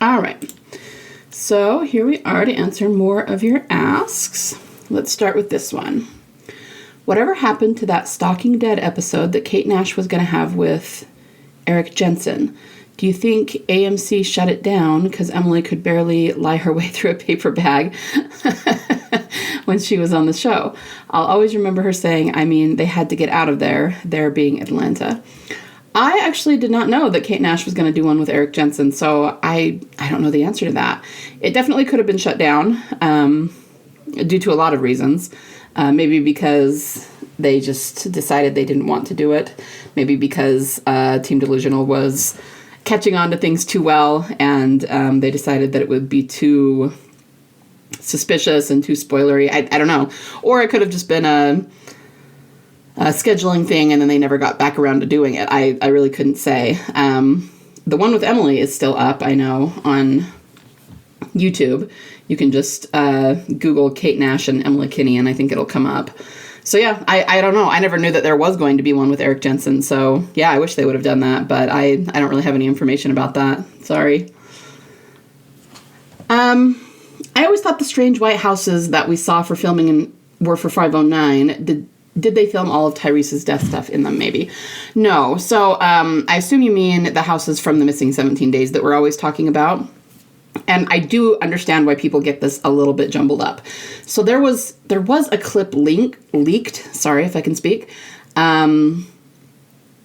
All right. So here we are to answer more of your asks. Let's start with this one. Whatever happened to that Stalking Dead episode that Kate Nash was going to have with Erik Jensen? Do you think AMC shut it down because Emily could barely lie her way through a paper bag when she was on the show? I'll always remember her saying, they had to get out of there being Atlanta. I actually did not know that Kate Nash was going to do one with Erik Jensen, so I don't know the answer to that. It definitely could have been shut down due to a lot of reasons. Maybe because they just decided they didn't want to do it. Maybe because Team Delusional was catching on to things too well, and they decided that it would be too suspicious and too spoilery. I don't know. Or it could have just been a scheduling thing, and then they never got back around to doing it. I really couldn't say. The one with Emily is still up, I know, on YouTube. You can just Google Kate Nash and Emily Kinney, and I think it'll come up. So yeah, I don't know. I never knew that there was going to be one with Erik Jensen. So yeah, I wish they would have done that, but I don't really have any information about that. Sorry. I always thought the strange white houses that we saw for filming were for 509. Did they film all of Tyrese's death stuff in them, maybe? No. So I assume you mean the houses from the missing 17 days that we're always talking about. And I do understand why people get this a little bit jumbled up. So there was a clip leaked, sorry if I can speak, that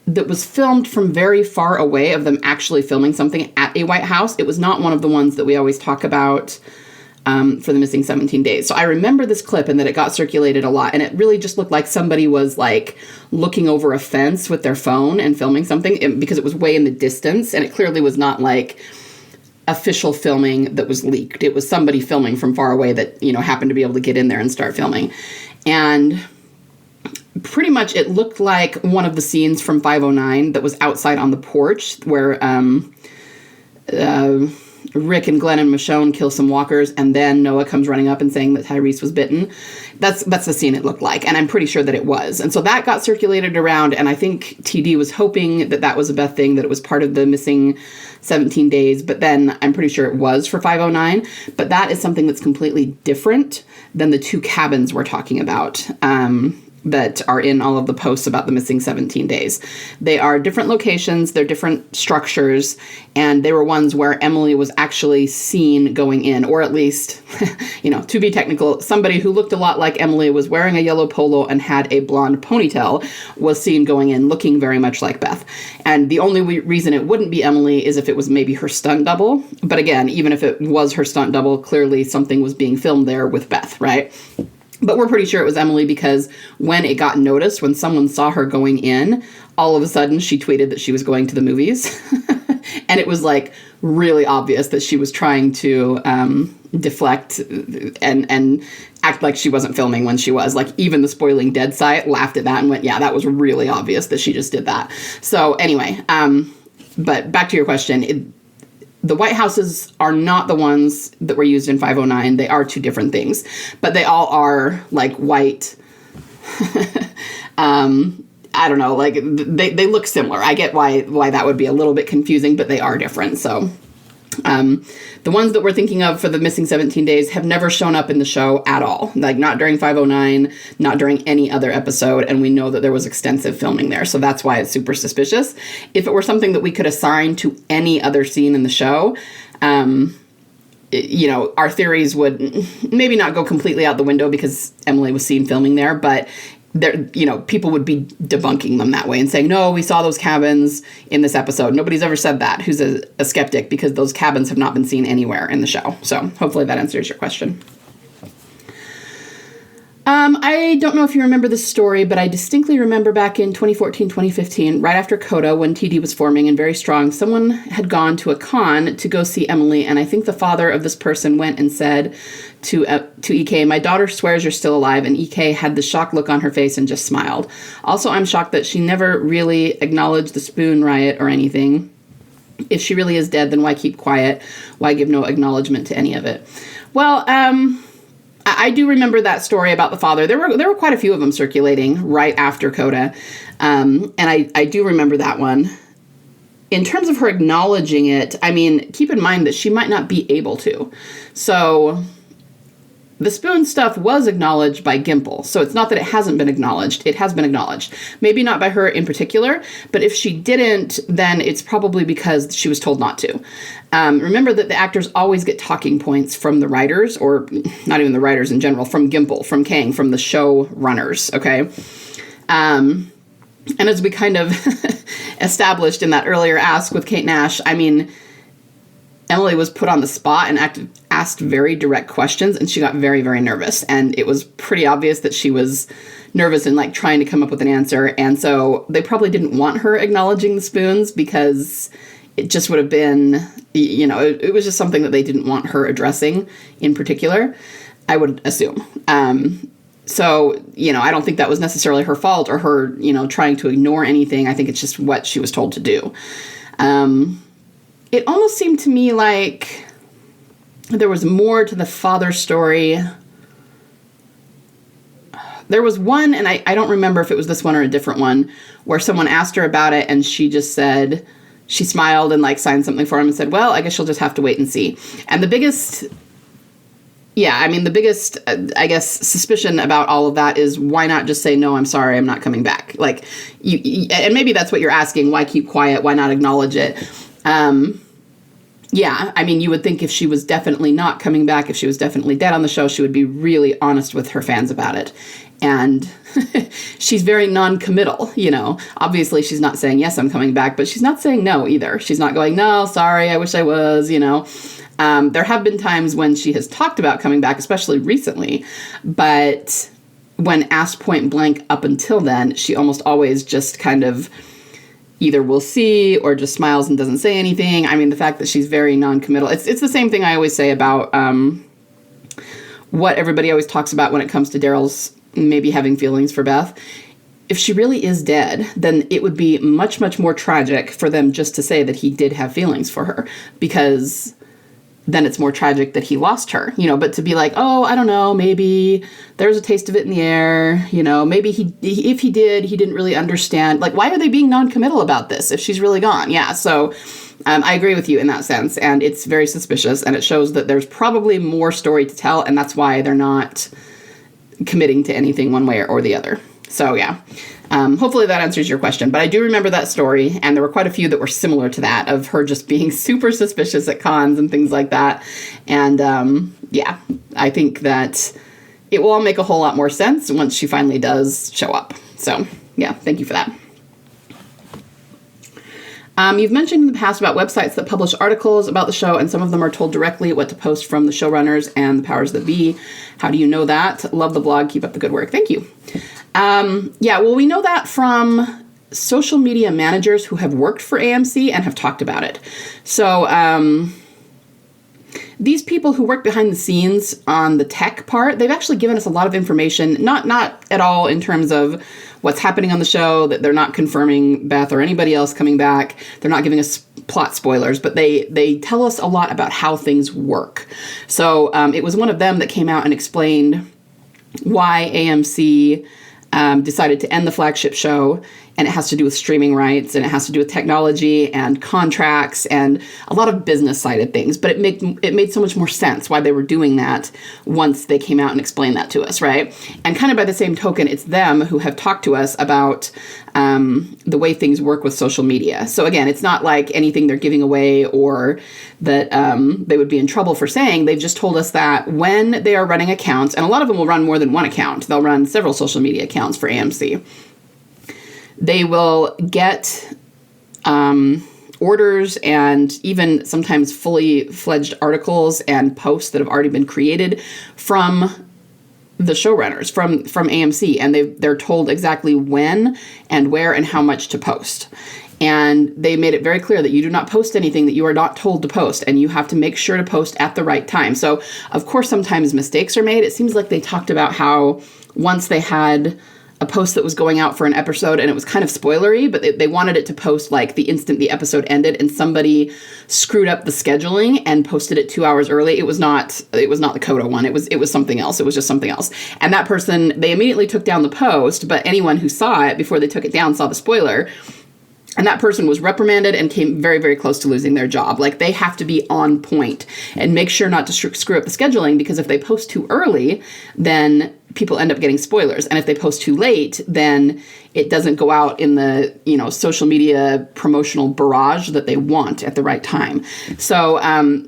was filmed from very far away of them actually filming something at a White House. It was not one of the ones that we always talk about for the missing 17 days. So I remember this clip and that it got circulated a lot. And it really just looked like somebody was like looking over a fence with their phone and filming something because it was way in the distance. And it clearly was not like official filming that was leaked. It was somebody filming from far away that, happened to be able to get in there and start filming. And pretty much it looked like one of the scenes from 509 that was outside on the porch where Rick and Glenn and Michonne kill some walkers, and then Noah comes running up and saying that Tyrese was bitten. That's the scene it looked like, and I'm pretty sure that it was. And so that got circulated around, and I think TD was hoping that was a Beth thing, that it was part of the missing 17 days, but then I'm pretty sure it was for 509. But that is something that's completely different than the two cabins we're talking about. That are in all of the posts about the missing 17 days. They are different locations, they're different structures, and they were ones where Emily was actually seen going in, or at least, to be technical, somebody who looked a lot like Emily, was wearing a yellow polo and had a blonde ponytail, was seen going in looking very much like Beth. And the only reason it wouldn't be Emily is if it was maybe her stunt double. But again, even if it was her stunt double, clearly something was being filmed there with Beth, right? But we're pretty sure it was Emily because when it got noticed, when someone saw her going in, all of a sudden she tweeted that she was going to the movies. And it was like really obvious that she was trying to deflect and act like she wasn't filming when she was. Like even the Spoiling Dead site laughed at that and went, yeah, that was really obvious that she just did that. So anyway, but back to your question, the White Houses are not the ones that were used in 509. They are two different things, but they all are like white. I don't know, like they look similar. I get why that would be a little bit confusing, but they are different. So the ones that we're thinking of for the missing 17 days have never shown up in the show at all. Like not during 509, not during any other episode. And we know that there was extensive filming there. So that's why it's super suspicious. If it were something that we could assign to any other scene in the show, our theories would maybe not go completely out the window because Emily was seen filming there, but there, people would be debunking them that way and saying, no, we saw those cabins in this episode. Nobody's ever said that who's a skeptic, because those cabins have not been seen anywhere in the show. So hopefully that answers your question. I don't know if you remember this story, but I distinctly remember back in 2014, 2015, right after CODA, when TD was forming and very strong, someone had gone to a con to go see Emily, and I think the father of this person went and said to EK, my daughter swears you're still alive, and EK had the shocked look on her face and just smiled. Also, I'm shocked that she never really acknowledged the spoon riot or anything. If she really is dead, then why keep quiet? Why give no acknowledgement to any of it? Well, I do remember that story about the father. There were quite a few of them circulating right after CODA. And I do remember that one. in terms of her acknowledging it, I mean, keep in mind that she might not be able to. So the spoon stuff was acknowledged by Gimple. So it's not that it hasn't been acknowledged. It has been acknowledged. Maybe not by her in particular, but if she didn't, then it's probably because she was told not to. Remember that the actors always get talking points from the writers, or not even the writers in general, from Gimple, from Kang, from the show runners, okay? And as we kind of established in that earlier Ask with Kate Nash, I mean, Emily was put on the spot and asked very direct questions, and she got very, very nervous. And it was pretty obvious that she was nervous and like trying to come up with an answer. And so they probably didn't want her acknowledging the spoons because it just would have been, you know, it was just something that they didn't want her addressing in particular, I would assume. So, you know, I don't think that was necessarily her fault or her, you know, trying to ignore anything. I think it's just what she was told to do. It almost seemed to me like there was more to the father story. There was one, and I don't remember if it was this one or a different one, where someone asked her about it and she just said, she smiled and like signed something for him and said, well, I guess you'll just have to wait and see. And the biggest, I guess, suspicion about all of that is why not just say, no, I'm sorry, I'm not coming back. Like, and maybe that's what you're asking. Why keep quiet? Why not acknowledge it? Yeah, I mean, you would think if she was definitely not coming back, if she was definitely dead on the show, she would be really honest with her fans about it. And she's very non-committal, you know. Obviously, she's not saying, yes, I'm coming back, but she's not saying no either. She's not going, no, sorry, I wish I was, you know. There have been times when she has talked about coming back, especially recently, but when asked point blank up until then, she almost always just kind of either will see or just smiles and doesn't say anything. I mean, the fact that she's very non-committal, it's the same thing I always say about what everybody always talks about when it comes to Daryl's maybe having feelings for Beth. If she really is dead, then it would be much, much more tragic for them just to say that he did have feelings for her, because then it's more tragic that he lost her, you know. But to be like, oh, I don't know, maybe there's a taste of it in the air, you know, maybe if he did, he didn't really understand. Like, why are they being non-committal about this if she's really gone? Yeah, so I agree with you in that sense, and it's very suspicious, and it shows that there's probably more story to tell, and that's why they're not committing to anything one way or the other. So, yeah. Hopefully that answers your question. But I do remember that story, and there were quite a few that were similar to that, of her just being super suspicious at cons and things like that. And, yeah, I think that it will all make a whole lot more sense once she finally does show up. So, yeah, thank you for that. You've mentioned in the past about websites that publish articles about the show, and some of them are told directly what to post from the showrunners and the powers that be. How do you know that? Love the blog. Keep up the good work. Thank you. Yeah, well, we know that from social media managers who have worked for AMC and have talked about it. So these people who work behind the scenes on the tech part, they've actually given us a lot of information, not at all in terms of what's happening on the show, that they're not confirming Beth or anybody else coming back. They're not giving us plot spoilers, but they tell us a lot about how things work. So it was one of them that came out and explained why AMC decided to end the flagship show, and it has to do with streaming rights, and it has to do with technology and contracts and a lot of business-sided things. But it made so much more sense why they were doing that once they came out and explained that to us, right? And kind of by the same token, it's them who have talked to us about the way things work with social media. So again, it's not like anything they're giving away or that they would be in trouble for saying. They've just told us that when they are running accounts, and a lot of them will run more than one account, they'll run several social media accounts for AMC. They will get orders and even sometimes fully fledged articles and posts that have already been created from the showrunners, from AMC, and they're told exactly when and where and how much to post. And they made it very clear that you do not post anything that you are not told to post, and you have to make sure to post at the right time. So, of course, sometimes mistakes are made. It seems like they talked about how once they had a post that was going out for an episode and it was kind of spoilery, but they wanted it to post like the instant the episode ended, and somebody screwed up the scheduling and posted it 2 hours early. It was not the Coda one. It was something else. It was just something else. And that person, they immediately took down the post, but anyone who saw it before they took it down saw the spoiler. And that person was reprimanded and came very, very close to losing their job. Like, they have to be on point and make sure not to screw up the scheduling, because if they post too early, then people end up getting spoilers. And if they post too late, then it doesn't go out in the, social media promotional barrage that they want at the right time. So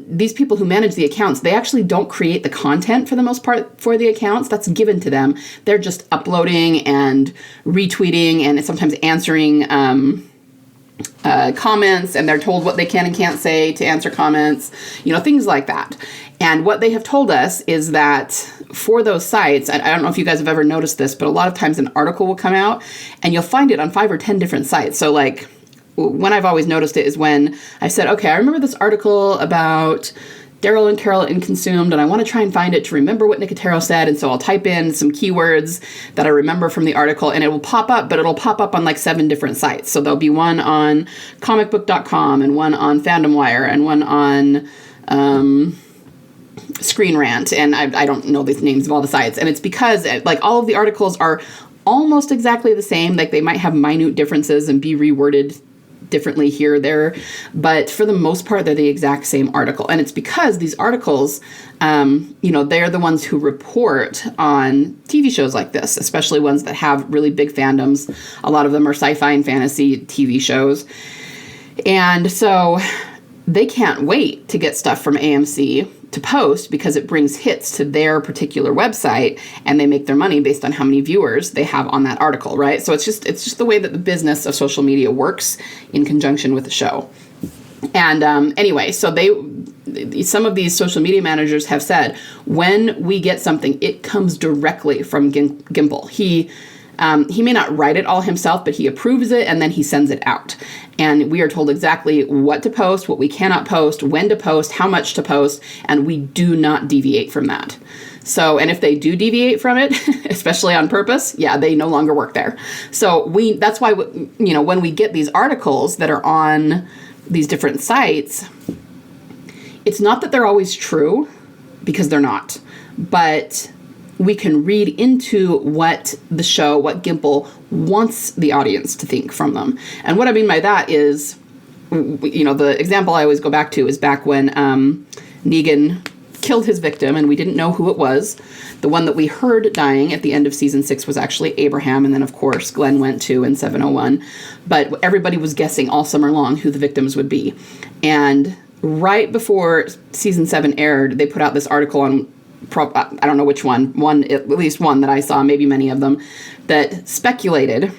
these people who manage the accounts, they actually don't create the content for the most part for the accounts. That's given to them. They're just uploading and retweeting and sometimes answering comments, and they're told what they can and can't say to answer comments, things like that. And what they have told us is that for those sites, I don't know if you guys have ever noticed this, but a lot of times an article will come out and you'll find it on 5 or 10 different sites. So like, when I've always noticed it is when I said, okay, I remember this article about Daryl and Carol in Consumed, and I want to try and find it to remember what Nicotero said. And so I'll type in some keywords that I remember from the article, and it will pop up, but it'll pop up on like 7 different sites. So there'll be one on comicbook.com and one on Fandom Wire and one on Screen Rant. And I don't know the names of all the sites. And it's because like all of the articles are almost exactly the same. Like, they might have minute differences and be reworded differently here or there, but for the most part, they're the exact same article. And it's because these articles, they're the ones who report on TV shows like this, especially ones that have really big fandoms. A lot of them are sci-fi and fantasy TV shows. And so they can't wait to get stuff from AMC to post, because it brings hits to their particular website, and they make their money based on how many viewers they have on that article, right? So it's just the way that the business of social media works in conjunction with the show. And anyway, so some of these social media managers have said, when we get something, it comes directly from Gimple. He may not write it all himself, but he approves it and then he sends it out. And we are told exactly what to post, what we cannot post, when to post, how much to post, and we do not deviate from that. So, and if they do deviate from it, especially on purpose, they no longer work there. So that's why, when we get these articles that are on these different sites, it's not that they're always true, because they're not, but we can read into what Gimple wants the audience to think from them. And what I mean by that is, the example I always go back to is back when Negan killed his victim and we didn't know who it was. The one that we heard dying at the end of season 6 was actually Abraham, and then of course Glenn went too in 701. But everybody was guessing all summer long who the victims would be. And right before season 7 aired, they put out this article on I don't know which one, at least one that I saw, maybe many of them, that speculated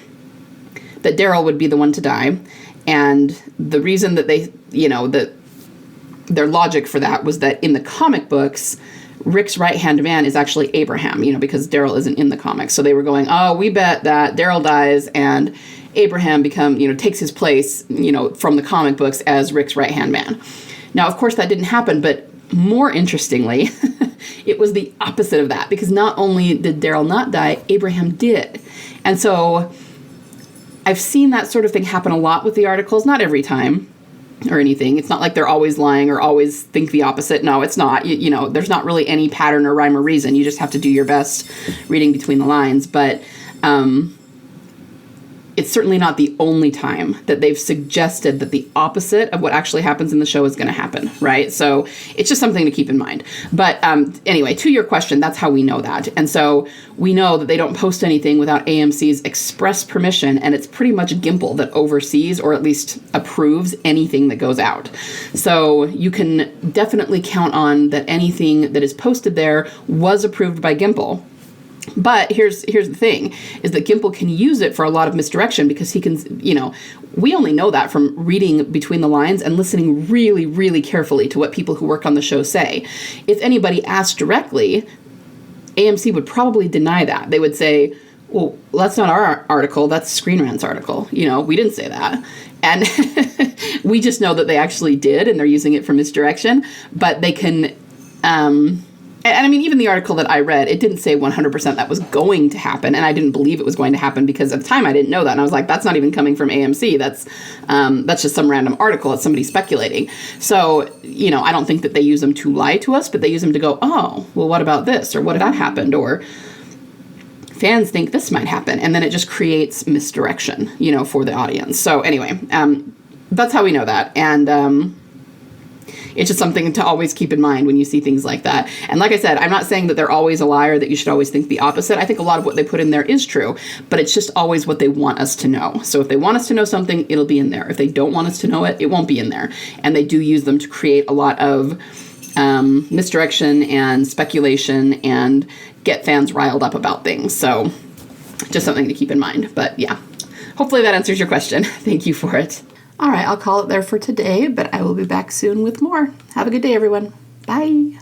that Daryl would be the one to die. And the reason that they, that their logic for that was that in the comic books, Rick's right-hand man is actually Abraham, because Daryl isn't in the comics. So they were going, oh, we bet that Daryl dies and Abraham takes his place, from the comic books as Rick's right-hand man. Now, of course, that didn't happen, but more interestingly, it was the opposite of that, because not only did Daryl not die, Abraham did. And so I've seen that sort of thing happen a lot with the articles, not every time or anything. It's not like they're always lying or always think the opposite. No, it's not. There's not really any pattern or rhyme or reason. You just have to do your best reading between the lines. But it's certainly not the only time that they've suggested that the opposite of what actually happens in the show is going to happen, right? So it's just something to keep in mind. But anyway, to your question, that's how we know that. And so we know that they don't post anything without AMC's express permission, and it's pretty much Gimple that oversees or at least approves anything that goes out. So you can definitely count on that anything that is posted there was approved by Gimple. But here's the thing, is that Gimple can use it for a lot of misdirection, because he can, we only know that from reading between the lines and listening really, really carefully to what people who work on the show say. If anybody asked directly, AMC would probably deny that. They would say, well, that's not our article, that's Screen Rant's article. We didn't say that. And we just know that they actually did, and they're using it for misdirection. But they can... And I mean, even the article that I read, it didn't say 100% that was going to happen. And I didn't believe it was going to happen, because at the time I didn't know that. And I was like, that's not even coming from AMC. That's just some random article. It's somebody speculating. So, I don't think that they use them to lie to us, but they use them to go, oh, well, what about this? Or what if that happened? Or fans think this might happen. And then it just creates misdirection, you know, for the audience. So anyway, that's how we know that. And it's just something to always keep in mind when you see things like that. And like I said, I'm not saying that they're always a liar, that you should always think the opposite. I think a lot of what they put in there is true, but it's just always what they want us to know. So if they want us to know something, it'll be in there. If they don't want us to know it, it won't be in there. And they do use them to create a lot of misdirection and speculation and get fans riled up about things. So just something to keep in mind. But yeah, hopefully that answers your question. Thank you for it. All right, I'll call it there for today, but I will be back soon with more. Have a good day, everyone. Bye.